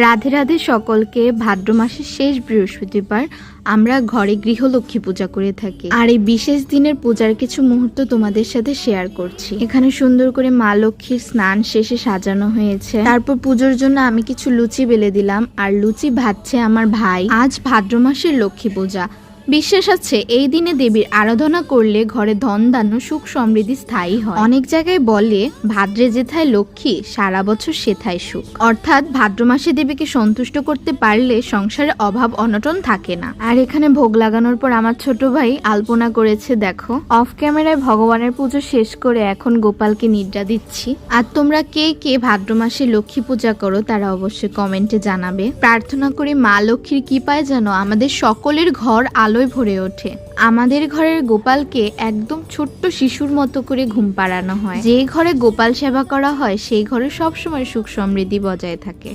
রাধে রাধে সকলকে। ভাদ্র মাসের শেষ বৃহস্পতিবার আমরা ঘরে গৃহলক্ষ্মী পূজা করে থাকি, আর এই বিশেষ দিনের পূজার কিছু মুহূর্ত তোমাদের সাথে শেয়ার করছি। এখানে সুন্দর করে মা লক্ষ্মীর স্নান শেষে সাজানো হয়েছে। তারপর পুজোর জন্য আমি কিছু লুচি বেলে দিলাম, আর লুচি ভাজছে আমার ভাই। আজ ভাদ্র মাসের লক্ষ্মী পূজা। বিশ্বাস আছে এই দিনে দেবীর আরাধনা করলে ঘরে ধন ধান্য সুখ সমৃদ্ধি স্থায়ী হয়। অনেক জায়গায় বলে ভাদ্রে যেথায় লক্ষ্মী সারা বছর সেথায় সুখ, অর্থাৎ ভাদ্র মাসে দেবীকে সন্তুষ্ট করতে পারলে সংসারে অভাব অনটন থাকে না। আর এখানে ভোগ লাগানোর পর আমার ছোট ভাই আলপনা করেছে দেখো। অফ ক্যামেরায় ভগবানের পুজো শেষ করে এখন গোপালকে নিদ্রা দিচ্ছি। আর তোমরা কে কে ভাদ্র মাসে লক্ষ্মী পূজা করো তারা অবশ্যই কমেন্টে জানাবে। প্রার্থনা করি মা লক্ষ্মীর কৃপায় যেন আমাদের সকলের ঘর আলো ভরে ওঠে। আমাদের ঘরের গোপালকে একদম ছোট্ট শিশুর মতো করে ঘুম পাড়ানো হয়। যে ঘরে গোপাল সেবা করা হয় সেই ঘরে সবসময় সুখ সমৃদ্ধি বজায় থাকে।